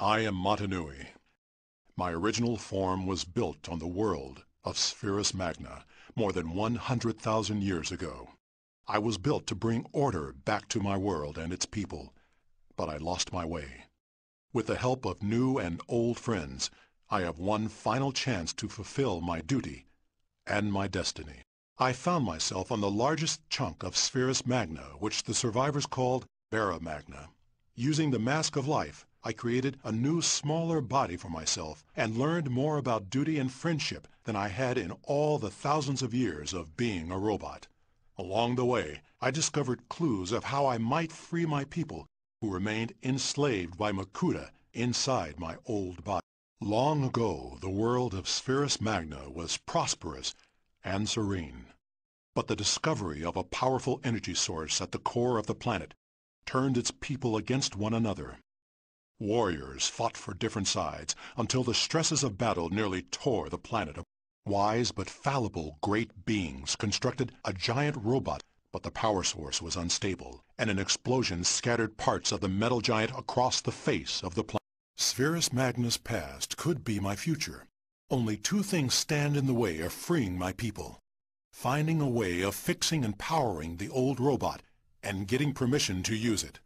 I am Mata Nui. My original form was built on the world of Spherus Magna more than 100,000 years ago. I was built to bring order back to my world and its people, but I lost my way. With the help of new and old friends, I have one final chance to fulfill my duty and my destiny. I found myself on the largest chunk of Spherus Magna, which the survivors called Bara Magna. Using the Mask of Life, I created a new, smaller body for myself and learned more about duty and friendship than I had in all the thousands of years of being a robot. Along the way, I discovered clues of how I might free my people who remained enslaved by Makuta inside my old body. Long ago, the world of Spherus Magna was prosperous and serene. But the discovery of a powerful energy source at the core of the planet turned its people against one another. Warriors fought for different sides until the stresses of battle nearly tore the planet apart. Wise but fallible great beings constructed a giant robot, but the power source was unstable, and an explosion scattered parts of the metal giant across the face of the planet. Spherus Magna's past could be my future. Only two things stand in the way of freeing my people: finding a way of fixing and powering the old robot, and getting permission to use it.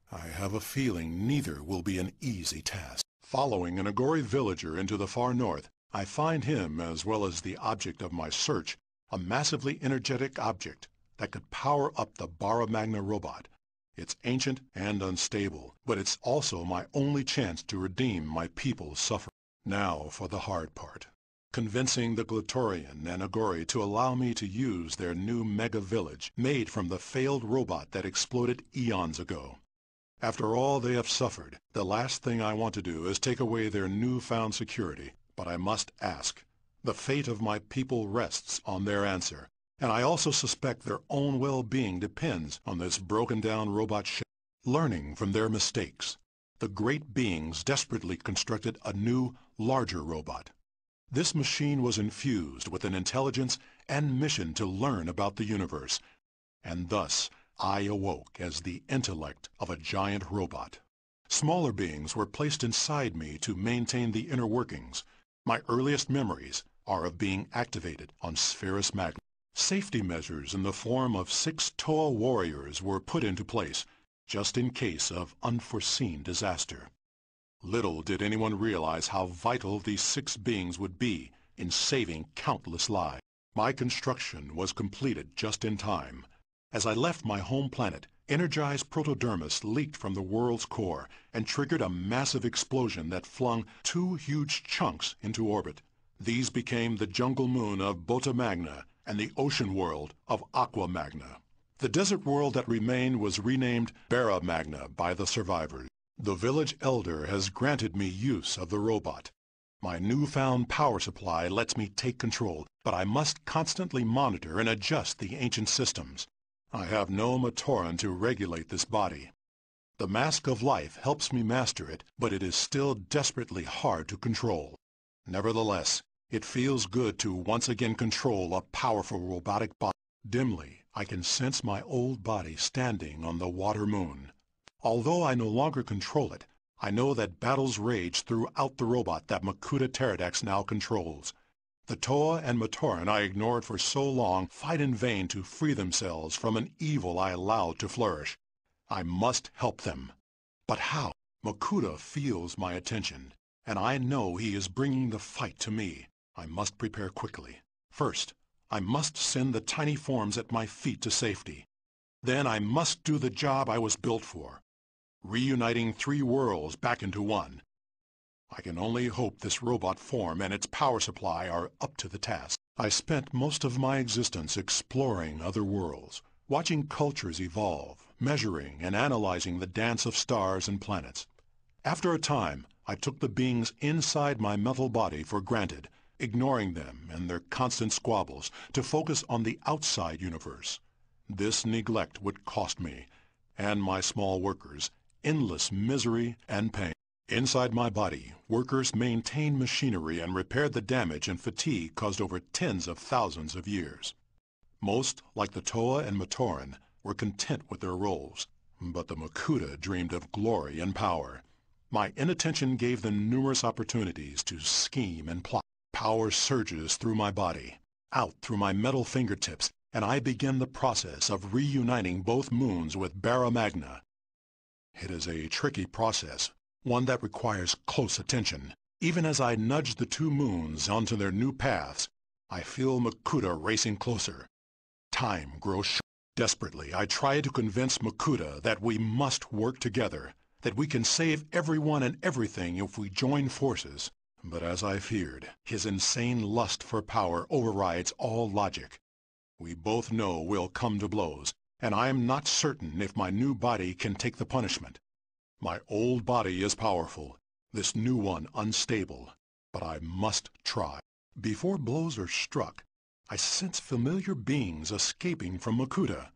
I have a feeling neither will be an easy task. Following an Agori villager into the far north, I find him, as well as the object of my search, a massively energetic object that could power up the Bara Magna robot. It's ancient and unstable, but it's also my only chance to redeem my people's suffering. Now for the hard part: convincing the Glatorian and Agori to allow me to use their new mega village made from the failed robot that exploded eons ago. After all they have suffered, the last thing I want to do is take away their newfound security. But I must ask. The fate of my people rests on their answer, and I also suspect their own well-being depends on this broken-down robot ship. Learning from their mistakes, the great beings desperately constructed a new, larger robot. This machine was infused with an intelligence and mission to learn about the universe, and thus I awoke as the intellect of a giant robot. Smaller beings were placed inside me to maintain the inner workings. My earliest memories are of being activated on Spherus Magna. Safety measures in the form of 6 Toa warriors were put into place, just in case of unforeseen disaster. Little did anyone realize how vital these 6 beings would be in saving countless lives. My construction was completed just in time. As I left my home planet, energized protodermis leaked from the world's core and triggered a massive explosion that flung 2 huge chunks into orbit. These became the jungle moon of Bota Magna and the ocean world of Aqua Magna. The desert world that remained was renamed Bara Magna by the survivors. The village elder has granted me use of the robot. My newfound power supply lets me take control, but I must constantly monitor and adjust the ancient systems. I have no Matoran to regulate this body. The Mask of Life helps me master it, but it is still desperately hard to control. Nevertheless, it feels good to once again control a powerful robotic body. Dimly, I can sense my old body standing on the water moon. Although I no longer control it, I know that battles rage throughout the robot that Makuta Pterodax now controls. The Toa and Matoran I ignored for so long fight in vain to free themselves from an evil I allowed to flourish. I must help them. But how? Makuta feels my attention, and I know he is bringing the fight to me. I must prepare quickly. First, I must send the tiny forms at my feet to safety. Then I must do the job I was built for, reuniting 3 worlds back into one. I can only hope this robot form and its power supply are up to the task. I spent most of my existence exploring other worlds, watching cultures evolve, measuring and analyzing the dance of stars and planets. After a time, I took the beings inside my mental body for granted, ignoring them and their constant squabbles to focus on the outside universe. This neglect would cost me, and my small workers, endless misery and pain. Inside my body, workers maintained machinery and repaired the damage and fatigue caused over tens of thousands of years. Most, like the Toa and Matoran, were content with their roles, but the Makuta dreamed of glory and power. My inattention gave them numerous opportunities to scheme and plot. Power surges through my body, out through my metal fingertips, and I begin the process of reuniting both moons with Barra Magna. It is a tricky process, one that requires close attention. Even as I nudge the two moons onto their new paths, I feel Makuta racing closer. Time grows short. Desperately, I try to convince Makuta that we must work together, that we can save everyone and everything if we join forces. But as I feared, his insane lust for power overrides all logic. We both know we'll come to blows, and I am not certain if my new body can take the punishment. My old body is powerful, this new one unstable, but I must try. Before blows are struck, I sense familiar beings escaping from Makuta.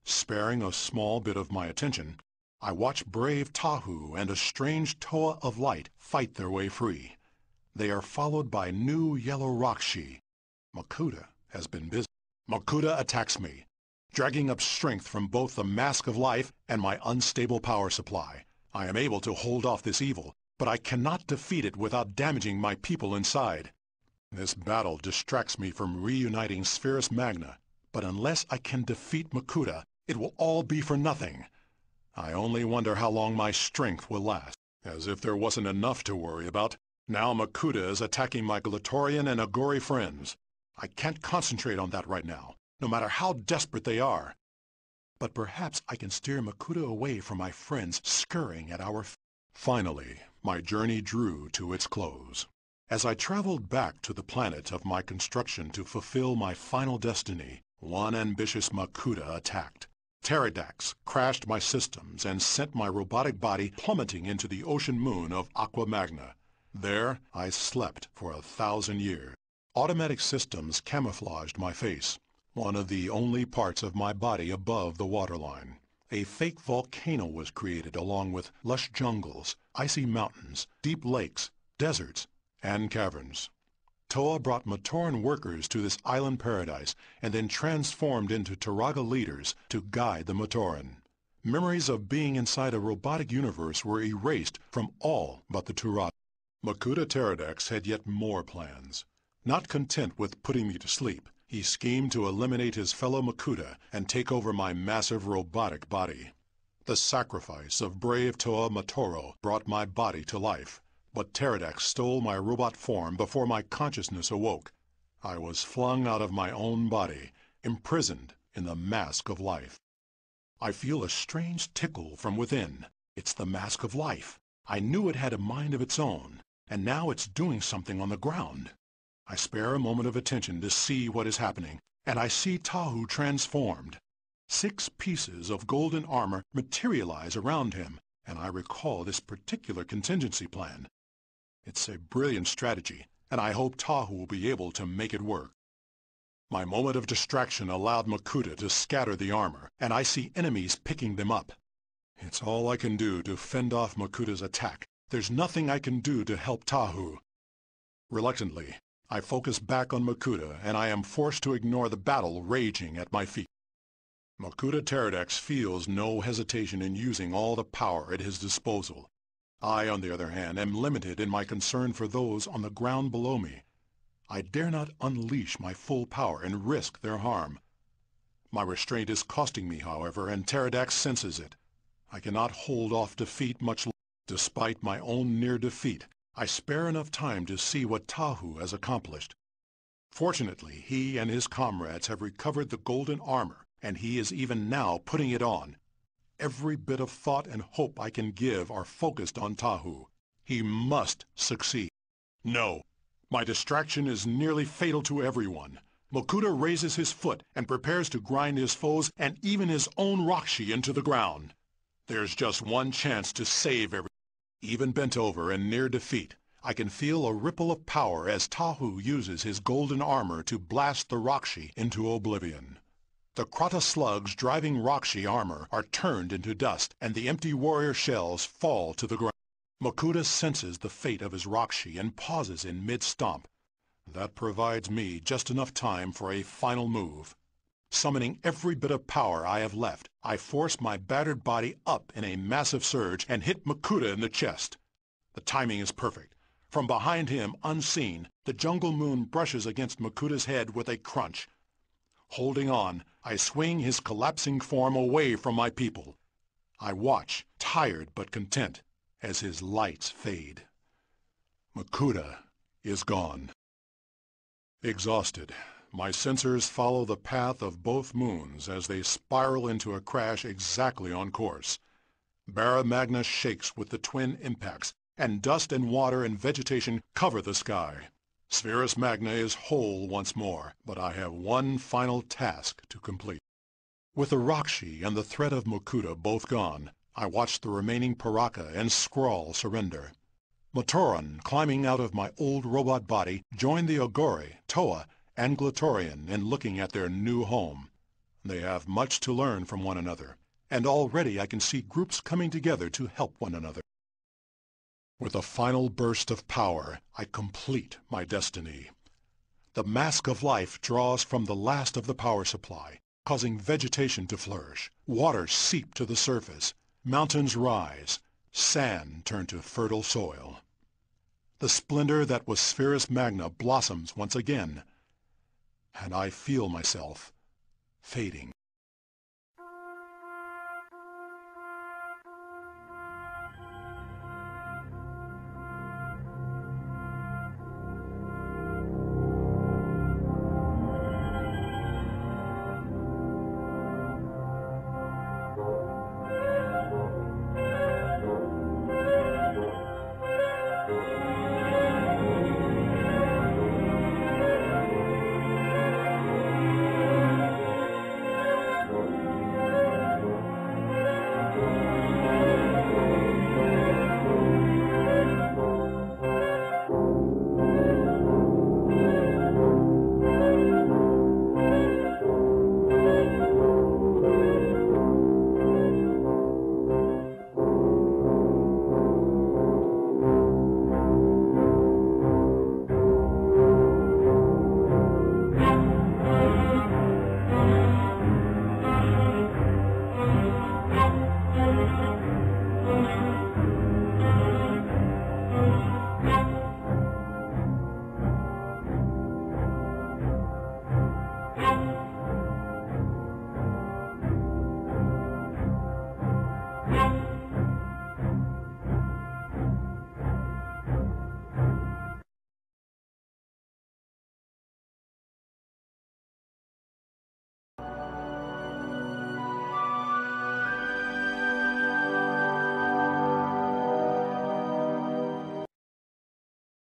Sparing a small bit of my attention, I watch brave Tahu and a strange Toa of light fight their way free. They are followed by new yellow Rakshi. Makuta has been busy. Makuta attacks me, dragging up strength from both the mask of life and my unstable power supply. I am able to hold off this evil, but I cannot defeat it without damaging my people inside. This battle distracts me from reuniting Spherus Magna, but unless I can defeat Makuta, it will all be for nothing. I only wonder how long my strength will last. As if there wasn't enough to worry about, now Makuta is attacking my Glatorian and Agori friends. I can't concentrate on that right now, no matter how desperate they are. But perhaps I can steer Makuta away from my friends scurrying at our feet. Finally, my journey drew to its close. As I traveled back to the planet of my construction to fulfill my final destiny, one ambitious Makuta attacked. Pterodax crashed my systems and sent my robotic body plummeting into the ocean moon of Aqua Magna. There, I slept for 1,000 years. Automatic systems camouflaged my face, one of the only parts of my body above the waterline. A fake volcano was created along with lush jungles, icy mountains, deep lakes, deserts, and caverns. Toa brought Matoran workers to this island paradise and then transformed into Turaga leaders to guide the Matoran. Memories of being inside a robotic universe were erased from all but the Turaga. Makuta Pterodax had yet more plans. Not content with putting me to sleep, he schemed to eliminate his fellow Makuta and take over my massive robotic body. The sacrifice of brave Toa Matoro brought my body to life, but Pterodax stole my robot form before my consciousness awoke. I was flung out of my own body, imprisoned in the mask of life. I feel a strange tickle from within. It's the mask of life. I knew it had a mind of its own, and now it's doing something on the ground. I spare a moment of attention to see what is happening, and I see Tahu transformed. 6 pieces of golden armor materialize around him, and I recall this particular contingency plan. It's a brilliant strategy, and I hope Tahu will be able to make it work. My moment of distraction allowed Makuta to scatter the armor, and I see enemies picking them up. It's all I can do to fend off Makuta's attack. There's nothing I can do to help Tahu. Reluctantly, I focus back on Makuta, and I am forced to ignore the battle raging at my feet. Makuta Pterodax feels no hesitation in using all the power at his disposal. I, on the other hand, am limited in my concern for those on the ground below me. I dare not unleash my full power and risk their harm. My restraint is costing me, however, and Pterodax senses it. I cannot hold off defeat much longer. Despite my own near defeat, I spare enough time to see what Tahu has accomplished. Fortunately, he and his comrades have recovered the golden armor, and he is even now putting it on. Every bit of thought and hope I can give are focused on Tahu. He must succeed. No, my distraction is nearly fatal to everyone. Makuta raises his foot and prepares to grind his foes and even his own Rakshi into the ground. There's just one chance to save everyone. Even bent over and near defeat, I can feel a ripple of power as Tahu uses his golden armor to blast the Rakshi into oblivion. The Krata slugs driving Rakshi armor are turned into dust, and the empty warrior shells fall to the ground. Makuta senses the fate of his Rakshi and pauses in mid-stomp. That provides me just enough time for a final move. Summoning every bit of power I have left, I force my battered body up in a massive surge and hit Makuta in the chest. The timing is perfect. From behind him, unseen, the jungle moon brushes against Makuta's head with a crunch. Holding on, I swing his collapsing form away from my people. I watch, tired but content, as his lights fade. Makuta is gone. Exhausted, my sensors follow the path of both moons as they spiral into a crash exactly on course. Barra Magna shakes with the twin impacts, and dust and water and vegetation cover the sky. Spherus Magna is whole once more, but I have one final task to complete. With the Rakshi and the threat of Makuta both gone, I watch the remaining Paraka and Skrull surrender. Matoran, climbing out of my old robot body, joined the Ogore, Toa, and Glatorian in looking at their new home. They have much to learn from one another, and already I can see groups coming together to help one another. With a final burst of power, I complete my destiny. The mask of life draws from the last of the power supply, causing vegetation to flourish. Waters seep to the surface, mountains rise, sand turn to fertile soil. The splendor that was Spherus Magna blossoms once again, and I feel myself fading.